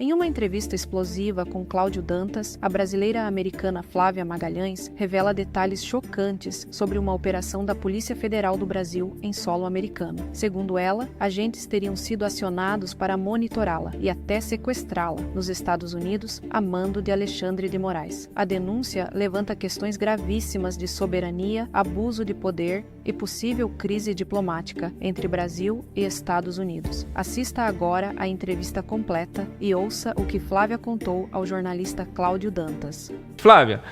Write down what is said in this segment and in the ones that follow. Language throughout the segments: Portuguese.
Em uma entrevista explosiva com Cláudio Dantas, a brasileira-americana Flávia Magalhães revela detalhes chocantes sobre uma operação da Polícia Federal do Brasil em solo americano. Segundo ela, agentes teriam sido acionados para monitorá-la e até sequestrá-la nos Estados Unidos a mando de Alexandre de Moraes. A denúncia levanta questões gravíssimas de soberania, abuso de poder e possível crise diplomática entre Brasil e Estados Unidos. Assista agora a entrevista completa e ouça o que Flávia contou ao jornalista Cláudio Dantas. Flávia,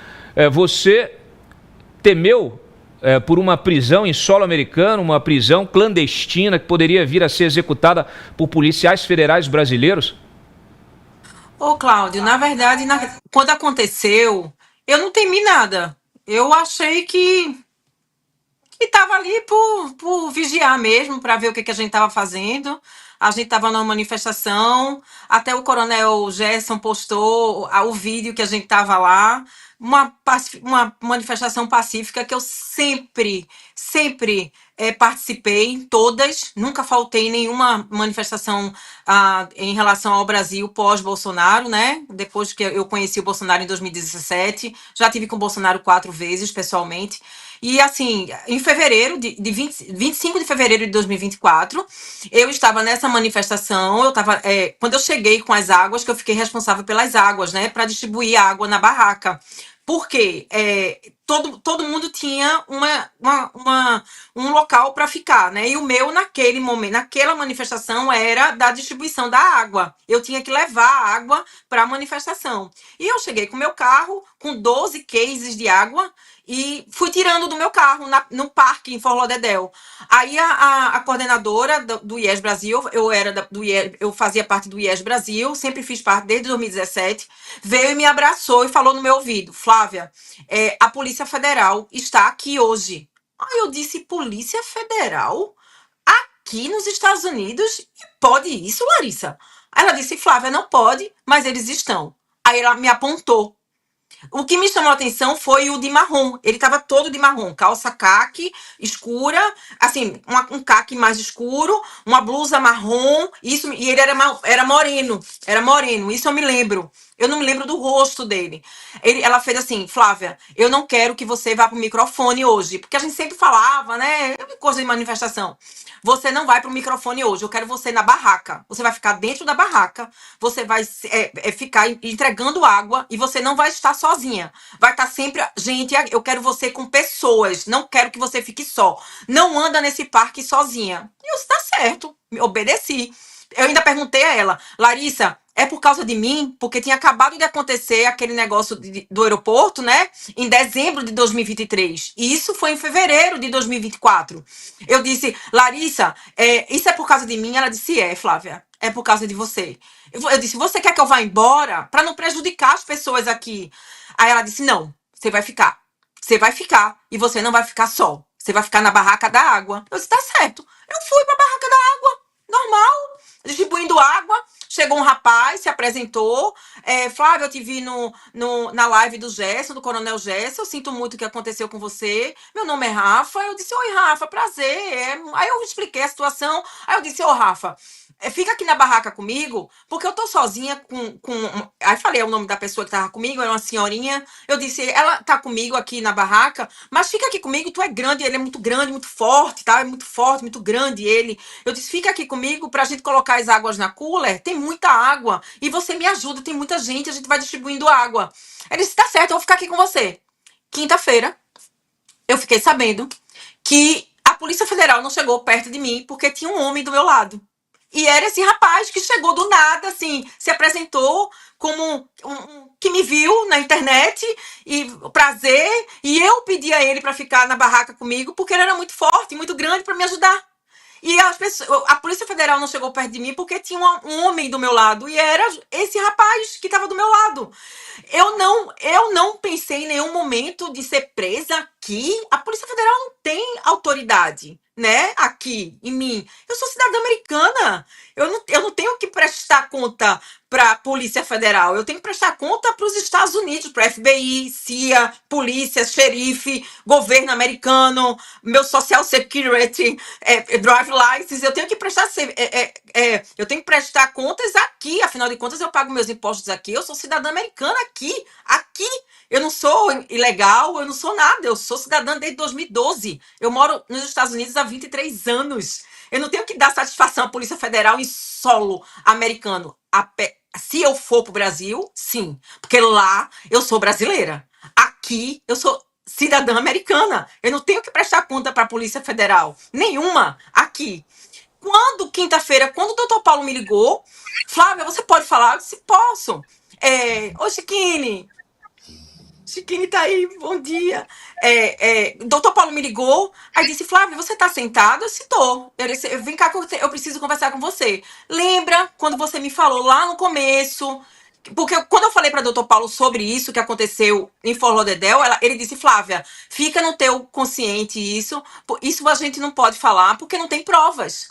você temeu por uma prisão em solo americano, uma prisão clandestina que poderia vir a ser executada por policiais federais brasileiros? Ô, Cláudio, na verdade, quando aconteceu, eu não temi nada. Eu achei que estava ali por vigiar mesmo, para ver o que a gente estava fazendo. A gente estava numa manifestação, até o Coronel Gerson postou o vídeo que a gente estava lá, uma manifestação pacífica que eu sempre participei em todas, nunca faltei em nenhuma manifestação em relação ao Brasil pós-Bolsonaro, né? Depois que eu conheci o Bolsonaro em 2017, já tive com o Bolsonaro 4 vezes, pessoalmente. E assim, em fevereiro, 25 de fevereiro de 2024, eu estava nessa manifestação, quando eu cheguei com as águas, que eu fiquei responsável pelas águas, né, para distribuir água na barraca. Porque todo mundo tinha um local para ficar, né? E o meu, naquele momento, naquela manifestação, era da distribuição da água. Eu tinha que levar a água para a manifestação. E eu cheguei com o meu carro, com 12 cases de água, e fui tirando do meu carro no parque em Fort Lauderdale. Aí a coordenadora do IES Brasil, eu fazia parte do IES Brasil, sempre fiz parte desde 2017, veio e me abraçou e falou no meu ouvido: Flávia, a Polícia Federal está aqui hoje. Aí eu disse: Polícia Federal? Aqui nos Estados Unidos? E pode isso, Larissa? Aí ela disse: Flávia, não pode, mas eles estão. Aí ela me apontou. O que me chamou a atenção foi o de marrom. Ele estava todo de marrom, calça caque escura, assim, um caque mais escuro, uma blusa marrom, isso, e ele era moreno, isso eu me lembro. Eu não me lembro do rosto dele. Ela fez assim: Flávia, eu não quero que você vá pro microfone hoje, porque a gente sempre falava, né, coisa de manifestação. Você não vai pro microfone hoje, eu quero você na barraca. Você vai ficar dentro da barraca, você vai ficar entregando água e você não vai estar sozinha. Vai estar sempre... Gente, eu quero você com pessoas, não quero que você fique só. Não anda nesse parque sozinha. E eu disse: tá certo, me obedeci. Eu ainda perguntei a ela: Larissa, é por causa de mim? Porque tinha acabado de acontecer aquele negócio do aeroporto, né? Em dezembro de 2023. E isso foi em fevereiro de 2024. Eu disse: Larissa, isso é por causa de mim? Ela disse: Flávia, é por causa de você. Eu disse: você quer que eu vá embora? Para não prejudicar as pessoas aqui. Aí ela disse: não, você vai ficar. Você vai ficar e você não vai ficar só. Você vai ficar na barraca da água. Eu disse: tá certo. Eu fui para a barraca da água, normal, distribuindo água. Chegou um rapaz, se apresentou: Flávia, eu te vi na live do Gerson, do Coronel Gerson, eu sinto muito o que aconteceu com você, meu nome é Rafa. Eu disse: oi, Rafa, prazer. Aí eu expliquei a situação, aí eu disse: ô, Rafa, fica aqui na barraca comigo, porque eu tô sozinha Aí falei o nome da pessoa que tava comigo, era uma senhorinha. Eu disse: ela tá comigo aqui na barraca, mas fica aqui comigo, tu é grande, ele é muito grande, muito forte, tá? É muito forte, muito grande ele. Eu disse: fica aqui comigo pra gente colocar as águas na cooler, tem muita água, e você me ajuda, tem muita gente, a gente vai distribuindo água. Ele disse: tá certo, eu vou ficar aqui com você. Quinta-feira, eu fiquei sabendo que a Polícia Federal não chegou perto de mim porque tinha um homem do meu lado. E era esse rapaz que chegou do nada, assim, se apresentou como que me viu na internet, e prazer, e eu pedi a ele para ficar na barraca comigo porque ele era muito forte, muito grande para me ajudar. E a Polícia Federal não chegou perto de mim porque tinha um homem do meu lado, e era esse rapaz que estava do meu lado. Eu não pensei em nenhum momento de ser presa aqui. A Polícia Federal não tem autoridade, né, aqui em mim. Eu sou cidadã americana. Eu não tenho que prestar conta para a Polícia Federal. Eu tenho que prestar conta para os Estados Unidos, para FBI, CIA, polícia, xerife, governo americano, meu Social Security, drive license. Eu tenho que eu tenho que prestar contas aqui. Afinal de contas, eu pago meus impostos aqui. Eu sou cidadã americana aqui. Aqui. Eu não sou ilegal, eu não sou nada. Eu sou cidadã desde 2012. Eu moro nos Estados Unidos há 23 anos. Eu não tenho que dar satisfação à Polícia Federal em solo americano. Se eu for para o Brasil, sim. Porque lá eu sou brasileira. Aqui eu sou cidadã americana. Eu não tenho que prestar conta para a Polícia Federal. Nenhuma. Aqui. Quinta-feira, quando o doutor Paulo me ligou, Flávia, você pode falar? Eu disse, posso. Ô, Chiquine tá aí, bom dia. Doutor Paulo me ligou, aí disse, Flávia, você tá sentado? Eu disse, tô. Eu disse, vem cá, eu preciso conversar com você. Lembra quando você me falou lá no começo? Porque quando eu falei para doutor Paulo sobre isso que aconteceu em Fort Lauderdale, ele disse, Flávia, fica no teu consciente isso a gente não pode falar porque não tem provas.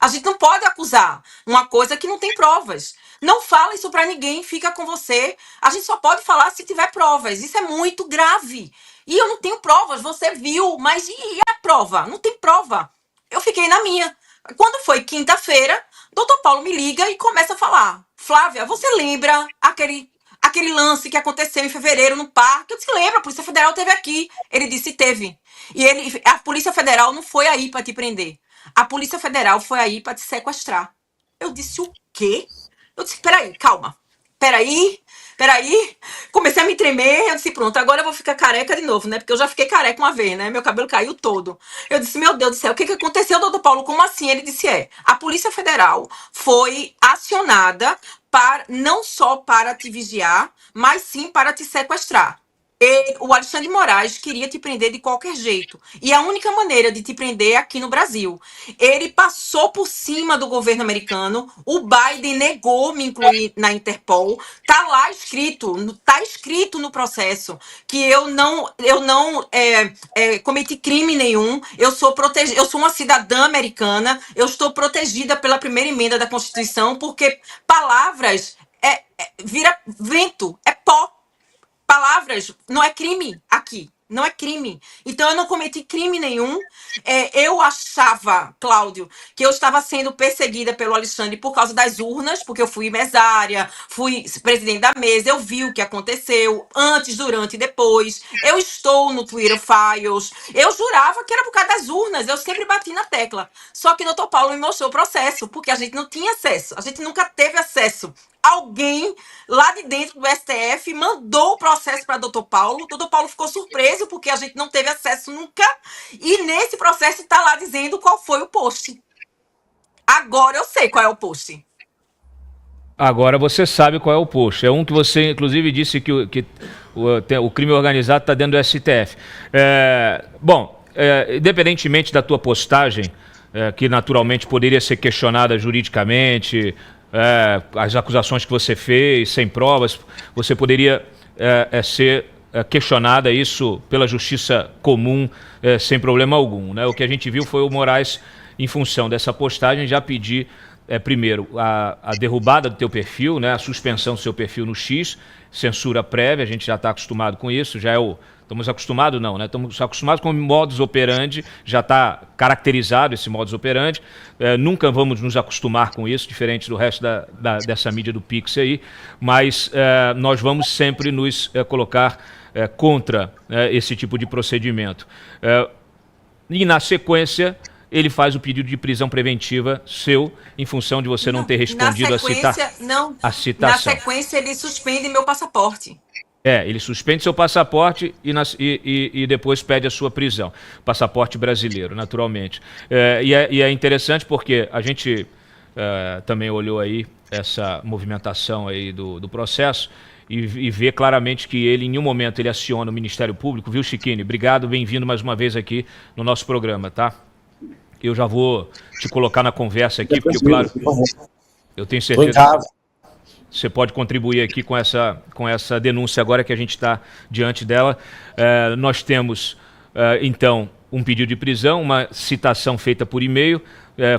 A gente não pode acusar uma coisa que não tem provas. Não fala isso pra ninguém, fica com você. A gente só pode falar se tiver provas. Isso é muito grave. E eu não tenho provas, você viu, mas e a prova? Não tem prova. Eu fiquei na minha. Quando foi quinta-feira, doutor Paulo me liga e começa a falar. Flávia, você lembra aquele lance que aconteceu em fevereiro no parque? Eu disse, lembra, a Polícia Federal esteve aqui. Ele disse, teve. E a Polícia Federal não foi aí pra te prender. A Polícia Federal foi aí para te sequestrar. Eu disse, o quê? Eu disse, peraí, calma. Peraí. Comecei a me tremer. Eu disse, pronto, agora eu vou ficar careca de novo, né? Porque eu já fiquei careca uma vez, né? Meu cabelo caiu todo. Eu disse, meu Deus do céu, o que aconteceu, doutor Paulo? Como assim? Ele disse, a Polícia Federal foi acionada não só para te vigiar, mas sim para te sequestrar. O Alexandre de Moraes queria te prender de qualquer jeito. E a única maneira de te prender é aqui no Brasil. Ele passou por cima do governo americano. O Biden negou me incluir na Interpol. Tá escrito no processo que eu não cometi crime nenhum. Eu sou uma cidadã americana. Eu estou protegida pela primeira emenda da Constituição, porque palavras vira vento, é pó. Palavras não é crime aqui. Não é crime. Então, eu não cometi crime nenhum. Eu achava, Cláudio, que eu estava sendo perseguida pelo Alexandre por causa das urnas, porque eu fui mesária, fui presidente da mesa, eu vi o que aconteceu antes, durante e depois. Eu estou no Twitter Files. Eu jurava que era por causa das urnas. Eu sempre bati na tecla. Só que o doutor Paulo me mostrou o processo, porque a gente não tinha acesso. A gente nunca teve acesso. Alguém lá de dentro do STF mandou o processo para doutor Paulo. O doutor Paulo ficou surpreso porque a gente não teve acesso nunca. E nesse processo está lá dizendo qual foi o post. Agora eu sei qual é o post. Agora você sabe qual é o post. É um que você, inclusive, disse que o crime organizado está dentro do STF. Independentemente da tua postagem, que naturalmente poderia ser questionada juridicamente, as acusações que você fez, sem provas, você poderia ser questionada isso pela justiça comum, sem problema algum, né? O que a gente viu foi o Moraes, em função dessa postagem, já pedir, primeiro, a derrubada do teu perfil, né? A suspensão do seu perfil no X, censura prévia, a gente já está acostumado com isso, já é o... Estamos acostumados não, né? Estamos acostumados com o modus operandi, já está caracterizado esse modus operandi, nunca vamos nos acostumar com isso, diferente do resto dessa mídia do Pix aí, mas nós vamos sempre nos colocar contra esse tipo de procedimento. E na sequência, ele faz o pedido de prisão preventiva seu, em função de você não ter respondido a citação. Na sequência, ele suspende meu passaporte. Ele suspende seu passaporte e depois pede a sua prisão. Passaporte brasileiro, naturalmente. E é interessante porque a gente também olhou aí essa movimentação aí do processo e vê claramente que ele, em nenhum momento, ele aciona o Ministério Público. Viu, Chiquine? Obrigado, bem-vindo mais uma vez aqui no nosso programa, tá? Eu já vou te colocar na conversa aqui, porque, claro, eu tenho certeza... Você pode contribuir aqui com essa denúncia agora que a gente está diante dela. Nós temos então, um pedido de prisão, uma citação feita por e-mail,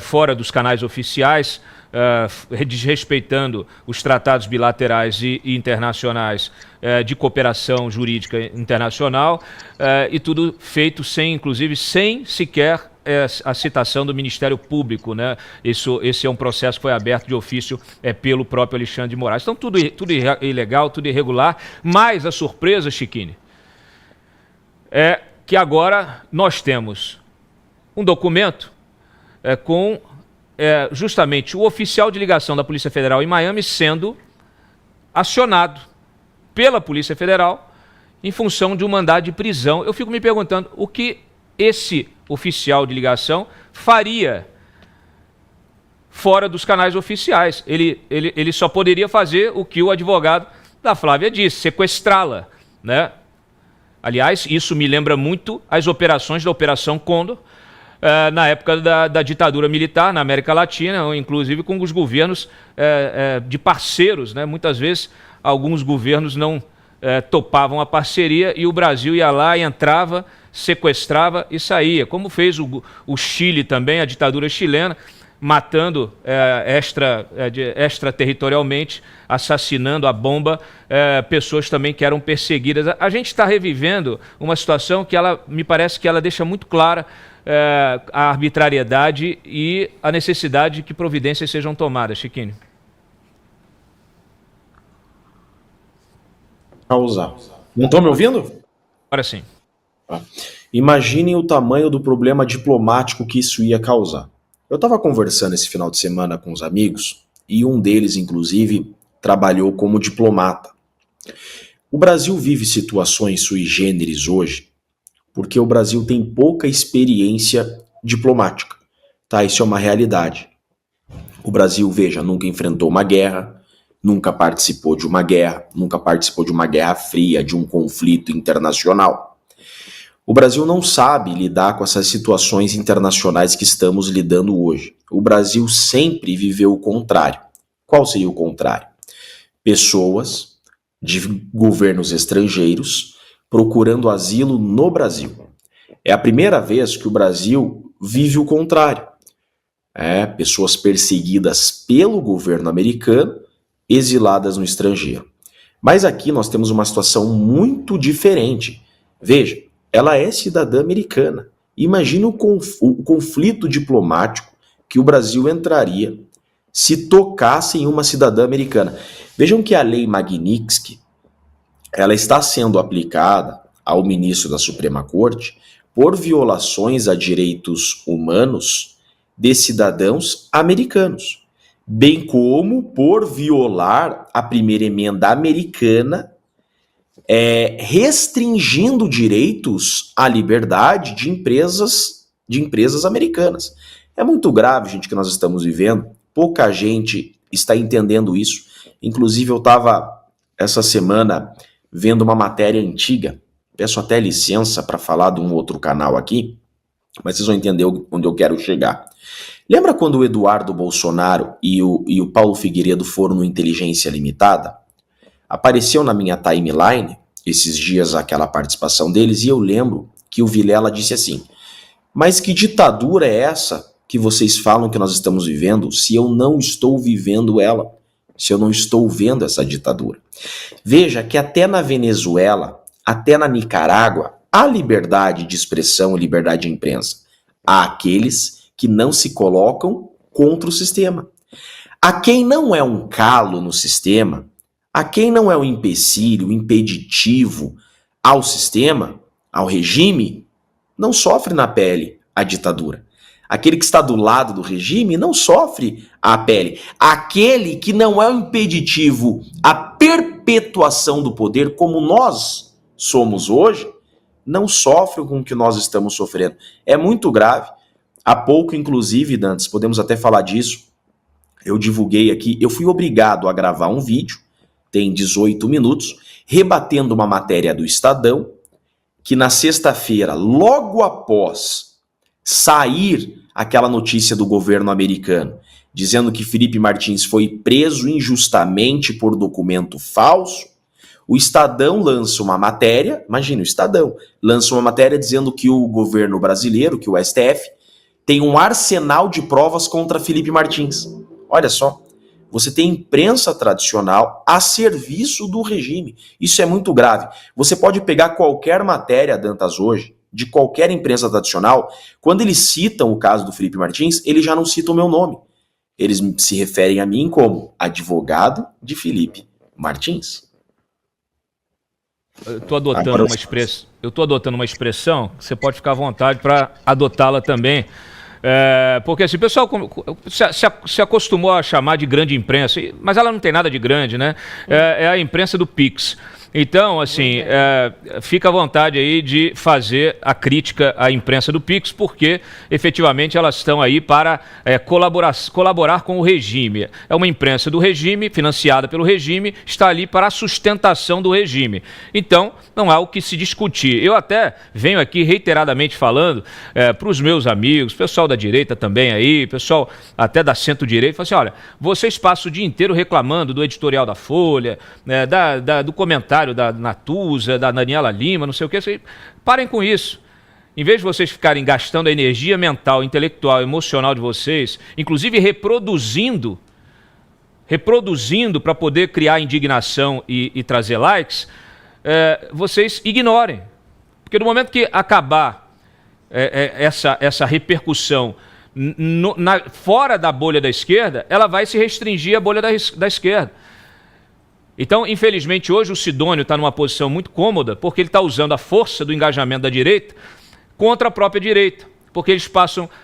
fora dos canais oficiais, desrespeitando os tratados bilaterais e internacionais de cooperação jurídica internacional, e tudo feito inclusive sem sequer a citação do Ministério Público, né? Esse é um processo que foi aberto de ofício pelo próprio Alexandre de Moraes. Então, tudo ilegal, tudo irregular, mas a surpresa, Chiquini, é que agora nós temos um documento com justamente o oficial de ligação da Polícia Federal em Miami sendo acionado pela Polícia Federal em função de um mandado de prisão. Eu fico me perguntando o que esse oficial de ligação faria fora dos canais oficiais. Ele só poderia fazer o que o advogado da Flávia disse, sequestrá-la, né? Aliás, isso me lembra muito as operações da Operação Condor, na época da ditadura militar na América Latina, inclusive com os governos de parceiros, né? Muitas vezes alguns governos não topavam a parceria e o Brasil ia lá e entrava, sequestrava e saía, como fez o Chile também, a ditadura chilena, matando extraterritorialmente, assassinando a bomba pessoas também que eram perseguidas. A gente está revivendo uma situação que me parece que ela deixa muito clara a arbitrariedade e a necessidade de que providências sejam tomadas. Chiquinho. Causar. Não estão me ouvindo? Agora sim. Imaginem o tamanho do problema diplomático que isso ia causar. Eu estava conversando esse final de semana com os amigos e um deles, inclusive, trabalhou como diplomata. O Brasil vive situações sui generis hoje porque o Brasil tem pouca experiência diplomática. Tá? Isso é uma realidade. O Brasil, veja, nunca enfrentou uma guerra, nunca participou de uma guerra, nunca participou de uma guerra fria, de um conflito internacional. O Brasil não sabe lidar com essas situações internacionais que estamos lidando hoje. O Brasil sempre viveu o contrário. Qual seria o contrário? Pessoas de governos estrangeiros procurando asilo no Brasil. É a primeira vez que o Brasil vive o contrário. Pessoas perseguidas pelo governo americano, exiladas no estrangeiro. Mas aqui nós temos uma situação muito diferente. Veja, ela é cidadã americana. Imagina o conflito diplomático que o Brasil entraria se tocasse em uma cidadã americana. Vejam que a lei Magnitsky, ela está sendo aplicada ao ministro da Suprema Corte por violações a direitos humanos de cidadãos americanos, bem como por violar a primeira emenda americana, restringindo direitos à liberdade de empresas americanas. É muito grave, gente, que nós estamos vivendo. Pouca gente está entendendo isso. Inclusive, eu estava essa semana vendo uma matéria antiga. Peço até licença para falar de um outro canal aqui, mas vocês vão entender onde eu quero chegar. Lembra quando o Eduardo Bolsonaro e o Paulo Figueiredo foram no Inteligência Limitada? Apareceu na minha timeline esses dias aquela participação deles e eu lembro que o Vilela disse assim: mas que ditadura é essa que vocês falam que nós estamos vivendo se eu não estou vivendo ela, se eu não estou vendo essa ditadura? Veja que até na Venezuela, até na Nicarágua, há liberdade de expressão e liberdade de imprensa. Há aqueles que não se colocam contra o sistema. A quem não é um calo no sistema, a quem não é um empecilho, impeditivo ao sistema, ao regime, não sofre na pele a ditadura. Aquele que está do lado do regime não sofre a pele. Aquele que não é um impeditivo à perpetuação do poder, como nós somos hoje, não sofre com o que nós estamos sofrendo. É muito grave. Há pouco, inclusive, Dantes, podemos até falar disso, eu divulguei aqui, eu fui obrigado a gravar um vídeo, tem 18 minutos, rebatendo uma matéria do Estadão, que na sexta-feira, logo após sair aquela notícia do governo americano, dizendo que Felipe Martins foi preso injustamente por documento falso, O Estadão lança uma matéria, imagina, o Estadão lança uma matéria dizendo que o governo brasileiro, que o STF, tem um arsenal de provas contra Felipe Martins. Olha só, você tem imprensa tradicional a serviço do regime. Isso é muito grave. Você pode pegar qualquer matéria, Dantas, hoje, de qualquer imprensa tradicional, quando eles citam o caso do Felipe Martins, eles já não citam o meu nome. Eles se referem a mim como advogado de Felipe Martins. Eu estou adotando uma expressão, que você pode ficar à vontade para adotá-la também. Porque assim, o pessoal se acostumou a chamar de grande imprensa, mas ela não tem nada de grande, né? É a imprensa do Pix. Então, assim, fica à vontade aí de fazer a crítica à imprensa do Pix, porque efetivamente elas estão aí para colaborar com o regime. É uma imprensa do regime, financiada pelo regime, está ali para a sustentação do regime. Então, não há o que se discutir. Eu até venho aqui reiteradamente falando para os meus amigos, pessoal da direita também aí, pessoal até da centro-direita, falo assim, olha, vocês passam o dia inteiro reclamando do editorial da Folha, do comentário da Natuza, da Daniela Lima, não sei o que, parem com isso. Em vez de vocês ficarem gastando a energia mental, intelectual, emocional de vocês, inclusive reproduzindo para poder criar indignação e trazer likes, vocês ignorem. Porque no momento que acabar essa repercussão fora da bolha da esquerda, ela vai se restringir à bolha da esquerda. Então, infelizmente, hoje o Sidônio está numa posição muito cômoda porque ele está usando a força do engajamento da direita contra a própria direita. Porque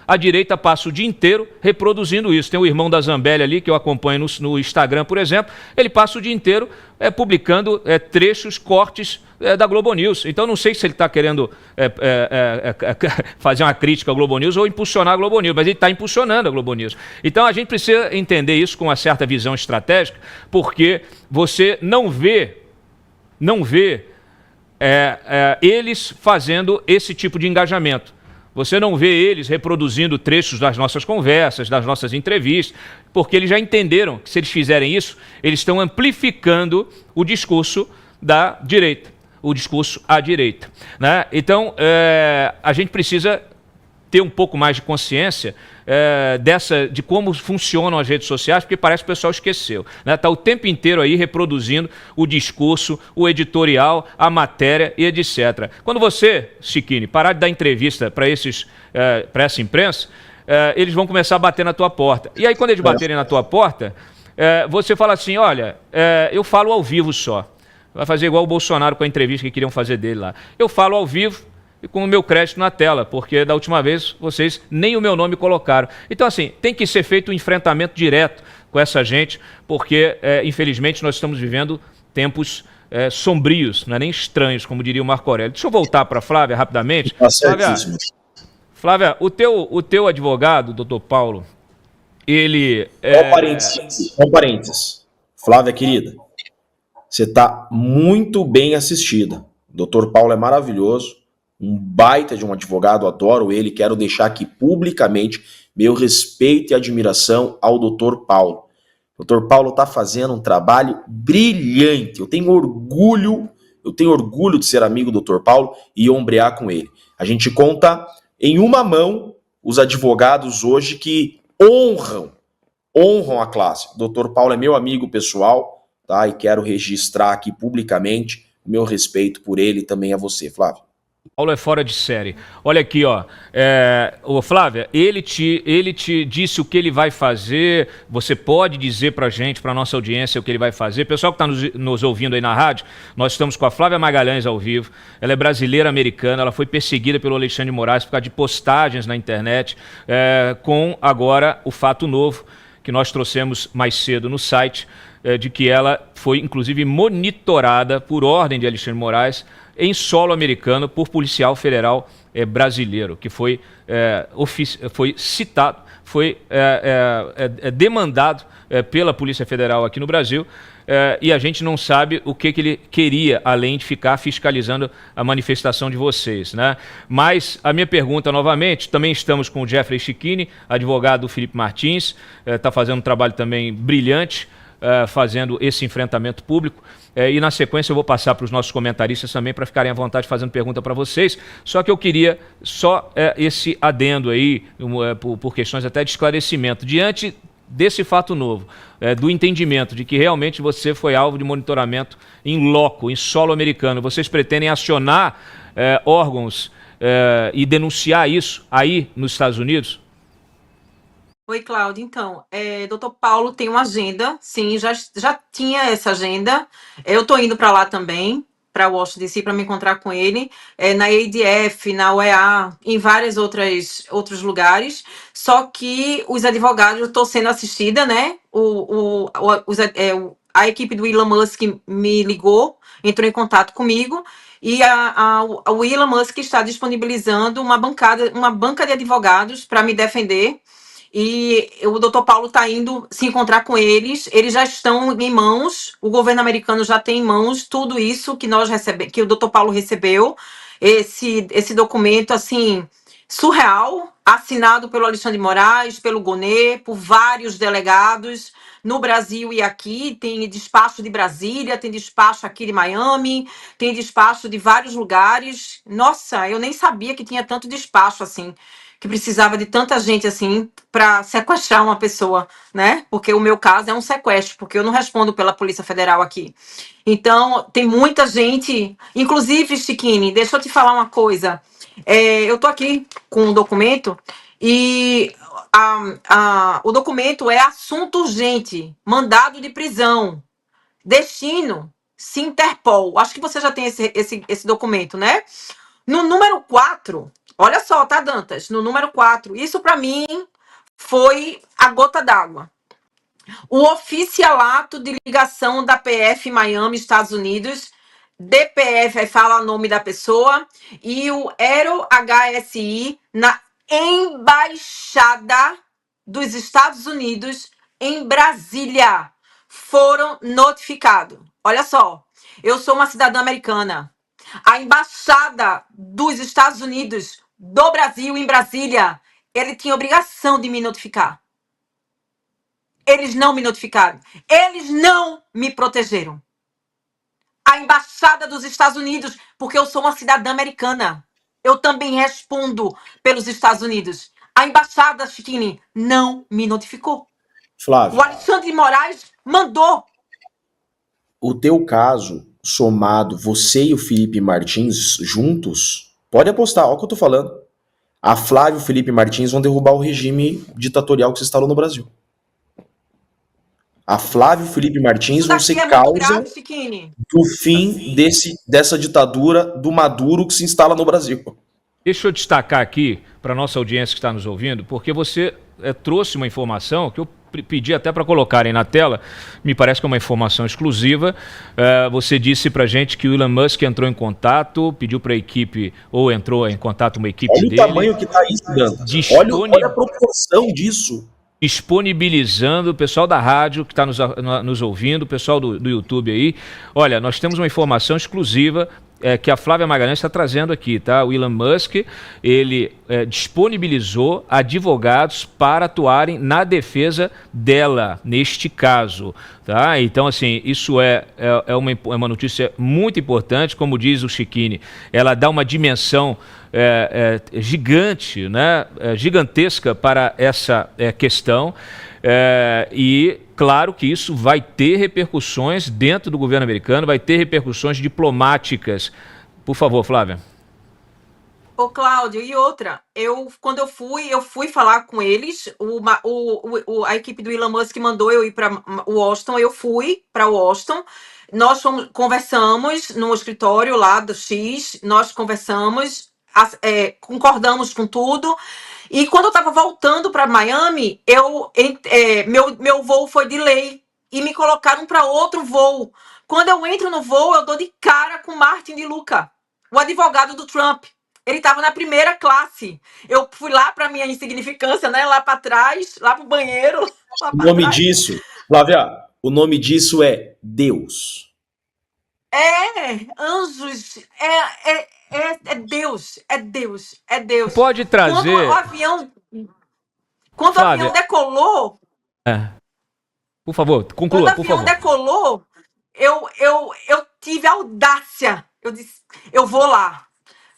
a direita passa o dia inteiro reproduzindo isso. Tem o irmão da Zambelli ali, que eu acompanho no Instagram, por exemplo, ele passa o dia inteiro publicando trechos, cortes da Globo News. Então, não sei se ele está querendo fazer uma crítica à Globo News ou impulsionar a Globo News, mas ele está impulsionando a Globo News. Então, a gente precisa entender isso com uma certa visão estratégica, porque você não vê eles fazendo esse tipo de engajamento. Você não vê eles reproduzindo trechos das nossas conversas, das nossas entrevistas, porque eles já entenderam que se eles fizerem isso, eles estão amplificando o discurso da direita, o discurso à direita, né? Então, a gente precisa ter um pouco mais de consciência de como funcionam as redes sociais, porque parece que o pessoal esqueceu. Está o tempo inteiro aí reproduzindo o discurso, o editorial, a matéria e etc. Quando você, Chiquini, parar de dar entrevista para essa imprensa, eles vão começar a bater na tua porta. E aí, quando eles baterem na tua porta, você fala assim, olha, eu falo ao vivo só. Vai fazer igual o Bolsonaro com a entrevista que queriam fazer dele lá. Eu falo ao vivo e com o meu crédito na tela, porque da última vez vocês nem o meu nome colocaram. Então, assim, tem que ser feito um enfrentamento direto com essa gente, porque, infelizmente, nós estamos vivendo tempos sombrios, não é nem estranhos, como diria o Marco Aurélio. Deixa eu voltar para a Flávia rapidamente. Flávia, o teu advogado, doutor Paulo, ele... Um parênteses. Flávia, querida, você está muito bem assistida. O doutor Paulo é maravilhoso. Um baita de um advogado, adoro ele, quero deixar aqui publicamente meu respeito e admiração ao Dr. Paulo. O Dr. Paulo está fazendo um trabalho brilhante, eu tenho orgulho de ser amigo do Dr. Paulo e ombrear com ele. A gente conta em uma mão os advogados hoje que honram a classe. O Dr. Paulo é meu amigo pessoal, tá? E quero registrar aqui publicamente o meu respeito por ele e também a você, Flávio. Paulo é fora de série. Olha aqui, ó. Flávia, ele te disse o que ele vai fazer. Você pode dizer pra gente, pra nossa audiência, o que ele vai fazer. Pessoal que está nos ouvindo aí na rádio, nós estamos com a Flávia Magalhães ao vivo. Ela é brasileira-americana, ela foi perseguida pelo Alexandre de Moraes por causa de postagens na internet, com agora o fato novo que nós trouxemos mais cedo no site, de que ela foi, inclusive, monitorada por ordem de Alexandre de Moraes em solo americano por policial federal brasileiro, que foi citado, foi demandado pela Polícia Federal aqui no Brasil, e a gente não sabe o que ele queria, além de ficar fiscalizando a manifestação de vocês, né? Mas a minha pergunta novamente, também estamos com o Jeffrey Chiquini, advogado do Felipe Martins, está fazendo um trabalho também brilhante, fazendo esse enfrentamento público. E na sequência eu vou passar para os nossos comentaristas também para ficarem à vontade fazendo pergunta para vocês. Só que eu queria só esse adendo aí, por questões até de esclarecimento. Diante desse fato novo, do entendimento de que realmente você foi alvo de monitoramento em loco, em solo americano, vocês pretendem acionar órgãos e denunciar isso aí nos Estados Unidos? Oi, Cláudio. Então, Dr. Paulo tem uma agenda, sim, já tinha essa agenda. Eu estou indo para lá também, para Washington DC, para me encontrar com ele, na ADF, na UEA, em vários outros lugares. Só que os advogados, eu estou sendo assistida, né? A equipe do Elon Musk me ligou, entrou em contato comigo. E o Elon Musk está disponibilizando uma banca de advogados para me defender. E o doutor Paulo está indo se encontrar com eles já estão em mãos, o governo americano já tem em mãos tudo isso que o doutor Paulo recebeu, esse documento, assim, surreal, assinado pelo Alexandre de Moraes, pelo Gonê, por vários delegados no Brasil e aqui, tem despacho de Brasília, tem despacho aqui de Miami, tem despacho de vários lugares. Nossa, eu nem sabia que tinha tanto despacho assim, que precisava de tanta gente assim para sequestrar uma pessoa, né? Porque o meu caso é um sequestro, porque eu não respondo pela Polícia Federal aqui. Então, tem muita gente, inclusive, Chiquini, deixa eu te falar uma coisa. Eu tô aqui com um documento e o documento é assunto urgente, mandado de prisão, destino, Sinterpol. Acho que você já tem esse documento, né? No número 4, olha só, tá, Dantas? No número 4, isso para mim foi a gota d'água. O oficialato de ligação da PF Miami, Estados Unidos, DPF, aí fala o nome da pessoa, e o Aero HSI na Embaixada dos Estados Unidos em Brasília foram notificados. Olha só, eu sou uma cidadã americana. A Embaixada dos Estados Unidos do Brasil em Brasília, ele tinha obrigação de me notificar. Eles não me notificaram. Eles não me protegeram. A Embaixada dos Estados Unidos, porque eu sou uma cidadã americana. Eu também respondo pelos Estados Unidos. A Embaixada, Chiquini, não me notificou. Flávio, O Alexandre de Moraes mandou. o teu caso somado, você e o Felipe Martins juntos, pode apostar, olha o que eu tô falando. A Flávio e o Felipe Martins vão derrubar o regime ditatorial que se instalou no Brasil. A Flávio e o Felipe Martins vão ser causa do fim dessa ditadura do Maduro que se instala no Brasil. Deixa eu destacar aqui para a nossa audiência que está nos ouvindo, porque você trouxe uma informação que eu pedi até para colocarem na tela, me parece que é uma informação exclusiva. Você disse para a gente que o Elon Musk entrou em contato, pediu para a equipe, ou entrou em contato uma equipe dele. Olha o tamanho que está isso, Danta. Olha a proporção disso. Disponibilizando o pessoal da rádio que está nos ouvindo, o pessoal do YouTube aí. Olha, nós temos uma informação exclusiva que a Flávia Magalhães está trazendo aqui, tá? O Elon Musk, ele disponibilizou advogados para atuarem na defesa dela, neste caso, tá? Então, assim, isso é uma notícia muito importante, como diz o Chiquini, ela dá uma dimensão gigante, né? Gigantesca para essa questão. E claro que isso vai ter repercussões dentro do governo americano, vai ter repercussões diplomáticas. Por favor, Flávia. Ô, Cláudio, e outra, quando eu fui falar com eles, a equipe do Elon Musk mandou eu ir para Washington, eu fui para Washington, nós conversamos no escritório lá do X, nós conversamos, concordamos com tudo. E quando eu estava voltando para Miami, meu voo foi delay e me colocaram para outro voo. Quando eu entro no voo, eu dou de cara com Martin de Luca, o advogado do Trump. Ele estava na primeira classe. Eu fui lá para minha insignificância, né? Lá para trás, lá para o banheiro. O nome disso, Flávia, o nome disso é Deus. Anjos, Deus, é Deus, é Deus. Pode trazer. Quando o avião decolou. Por favor, Quando o conclua, por avião favor. decolou, eu tive a audácia. Eu disse, eu vou lá.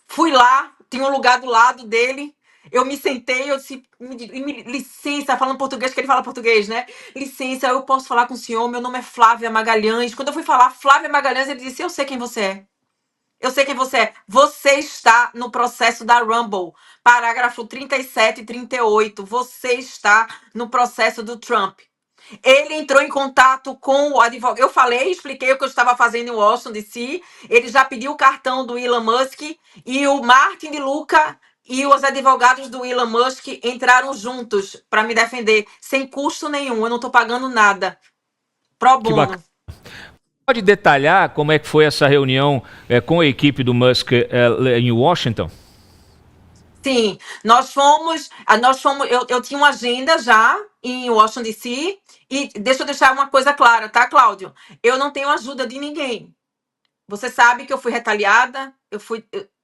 Fui lá, tinha um lugar do lado dele. Eu me sentei, eu disse, licença, falando português, que ele fala português, né? Licença, eu posso falar com o senhor? Meu nome é Flávia Magalhães. Quando eu fui falar Flávia Magalhães, ele disse, eu sei quem você é. Eu sei quem você é. Você está no processo da Rumble. Parágrafo 37 e 38. Você está no processo do Trump. Ele entrou em contato com o advogado. Eu falei, expliquei o que eu estava fazendo em Washington, D.C. Ele já pediu o cartão do Elon Musk e o Martin de Luca e os advogados do Elon Musk entraram juntos para me defender, sem custo nenhum. Eu não estou pagando nada. Pro Que bono. bacana. Pode detalhar como é que foi essa reunião com a equipe do Musk em Washington? Sim, eu tinha uma agenda já em Washington, D.C. E deixa eu deixar uma coisa clara, tá, Cláudio? Eu não tenho ajuda de ninguém. Você sabe que eu fui retaliada,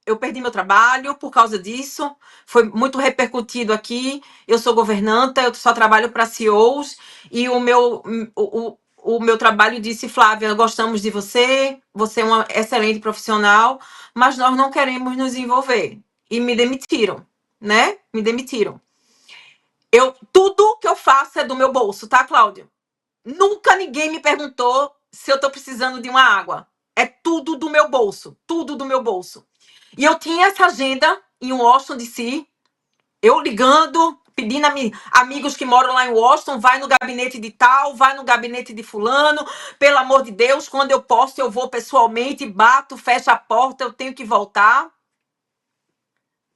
eu perdi meu trabalho por causa disso, foi muito repercutido aqui. Eu sou governanta, eu só trabalho para CEOs e o meu trabalho disse, Flávia, gostamos de você, você é uma excelente profissional, mas nós não queremos nos envolver. E me demitiram, né? Me demitiram. Tudo que eu faço é do meu bolso, tá, Cláudio? Nunca ninguém me perguntou se eu tô precisando de uma água. É tudo do meu bolso, tudo do meu bolso. E eu tinha essa agenda em Washington, D.C., eu ligando, pedindo a amigos que moram lá em Washington, vai no gabinete de tal, vai no gabinete de fulano, pelo amor de Deus, quando eu posso eu vou pessoalmente, bato, fecho a porta, eu tenho que voltar.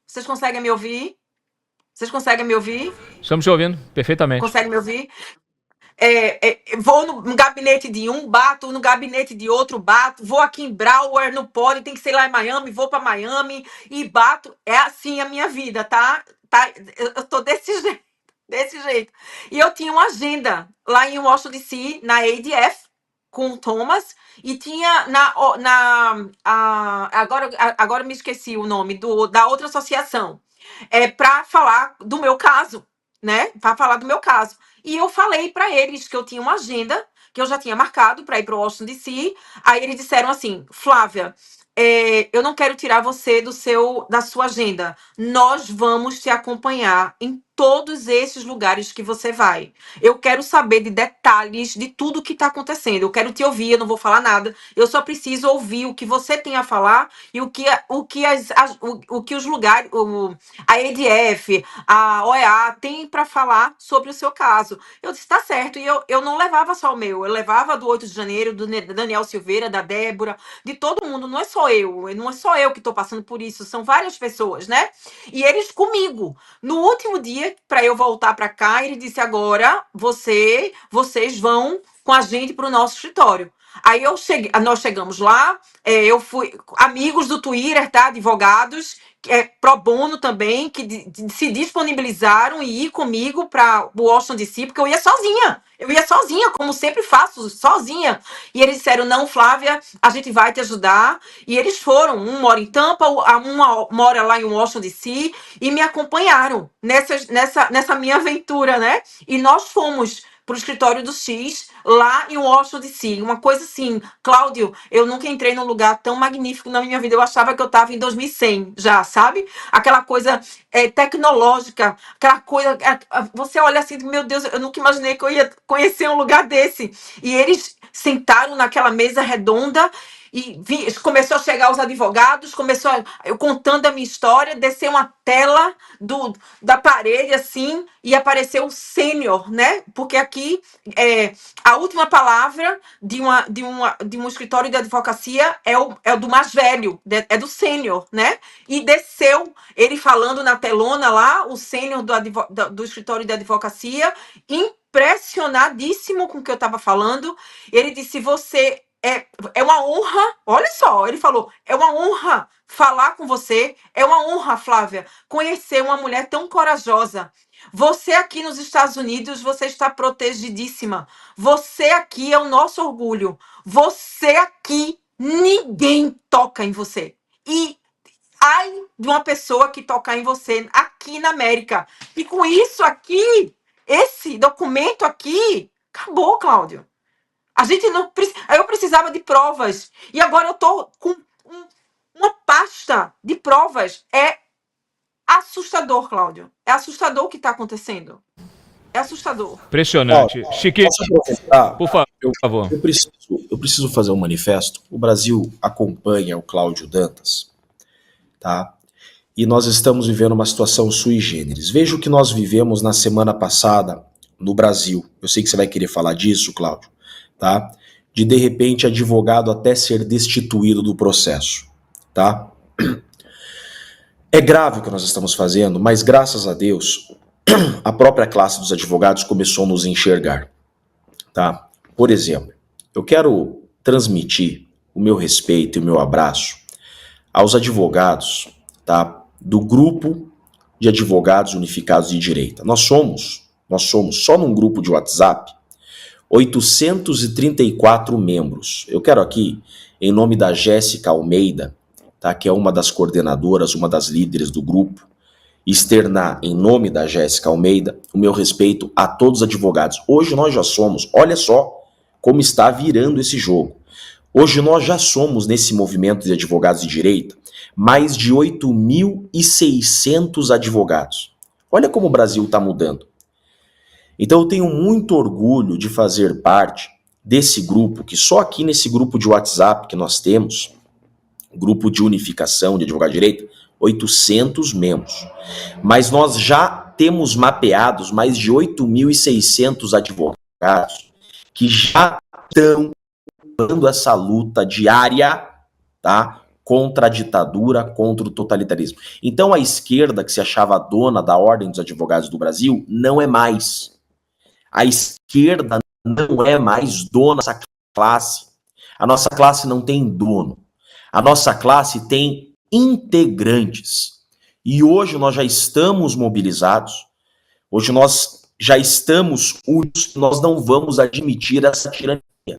Vocês conseguem me ouvir? Vocês conseguem me ouvir? Estamos te ouvindo perfeitamente. Conseguem me ouvir? Vou no gabinete de um, bato, no gabinete de outro, bato, vou aqui em Broward, não pode, tem que ser lá em Miami, vou para Miami e bato. É assim a minha vida, tá? Eu tô desse jeito, desse jeito. E eu tinha uma agenda lá em Washington, D.C., na ADF, com o Thomas, e tinha agora me esqueci o nome da outra associação, para falar do meu caso, né? Para falar do meu caso. E eu falei para eles que eu tinha uma agenda que eu já tinha marcado para ir para o Washington, D.C. Aí eles disseram assim, Flávia, eu não quero tirar você da sua agenda. Nós vamos te acompanhar em todos esses lugares que você vai. Eu quero saber de detalhes de tudo que está acontecendo. Eu quero te ouvir, eu não vou falar nada. Eu só preciso ouvir o que você tem a falar e o que os lugares, a EDF, a OEA tem para falar sobre o seu caso. Eu disse, tá certo. E eu não levava só o meu, eu levava do 8 de janeiro, do Daniel Silveira, da Débora, de todo mundo. Não é só eu que estou passando por isso, são várias pessoas, né? E eles comigo. No último dia, para eu voltar para cá, ele disse, agora vocês vão com a gente para o nosso escritório. Aí nós chegamos lá, eu fui amigos do Twitter, tá? Advogados, pro bono também, que se disponibilizaram e ir comigo para Washington, D.C., porque eu ia sozinha. Eu ia sozinha, como sempre faço, sozinha. E eles disseram, não, Flávia, a gente vai te ajudar. E eles foram, um mora em Tampa, uma mora lá em Washington, D.C., e me acompanharam nessa minha aventura, né? E nós fomos para o escritório do X, lá em Washington, D.C. Uma coisa assim, Cláudio, eu nunca entrei num lugar tão magnífico na minha vida. Eu achava que eu estava em 2100 já, sabe? Aquela coisa tecnológica, aquela coisa... você olha assim, meu Deus, eu nunca imaginei que eu ia conhecer um lugar desse. E eles sentaram naquela mesa redonda e começou a chegar os advogados, eu contando a minha história, descer uma tela da parede, assim, e apareceu o sênior, né? Porque aqui a última palavra de um escritório de advocacia é o do mais velho, é do sênior, né? E desceu ele falando na telona lá, o sênior do escritório de advocacia, impressionadíssimo com o que eu estava falando. Ele disse, você... É uma honra, olha só, ele falou, é uma honra falar com você, é uma honra, Flávia, conhecer uma mulher tão corajosa. Você aqui nos Estados Unidos, você está protegidíssima. Você aqui é o nosso orgulho. Você aqui, ninguém toca em você. E ai de uma pessoa que tocar em você aqui na América. E com isso aqui, esse documento aqui, Acabou, Cláudio. A gente não eu precisava de provas e agora eu tô com uma pasta de provas. É assustador, Cláudio. É assustador o que está acontecendo. É assustador. Impressionante. Chiquinho, Posso aproveitar? por favor. Eu preciso fazer um manifesto. O Brasil acompanha o Cláudio Dantas, tá? E nós estamos vivendo uma situação sui generis. Veja o que nós vivemos na semana passada no Brasil. Eu sei que você vai querer falar disso, Cláudio, tá? De repente, advogado até ser destituído do processo, tá? É grave o que nós estamos fazendo, mas graças a Deus, a própria classe dos advogados começou a nos enxergar, tá? Por exemplo, eu quero transmitir o meu respeito e o meu abraço aos advogados, tá? Do grupo de advogados unificados de direita. Nós somos só num grupo de WhatsApp 834 membros. Eu quero aqui, em nome da Jéssica Almeida, tá? Que é uma das coordenadoras, uma das líderes do grupo, externar em nome da Jéssica Almeida o meu respeito a todos os advogados. Hoje nós já somos, olha só como está virando esse jogo. Hoje nós já somos, nesse movimento de advogados de direita, mais de 8.600 advogados. Olha como o Brasil está mudando. Então eu tenho muito orgulho de fazer parte desse grupo, que só aqui nesse grupo de WhatsApp que nós temos, grupo de unificação de advogado de direito, 800 membros. Mas nós já temos mapeados mais de 8.600 advogados que já estão dando essa luta diária, tá? Contra a ditadura, contra o totalitarismo. Então a esquerda, que se achava dona da Ordem dos Advogados do Brasil, não é mais. A esquerda não é mais dona dessa classe. A nossa classe não tem dono. A nossa classe tem integrantes. E hoje nós já estamos mobilizados. Hoje nós já estamos unidos. Nós não vamos admitir essa tirania.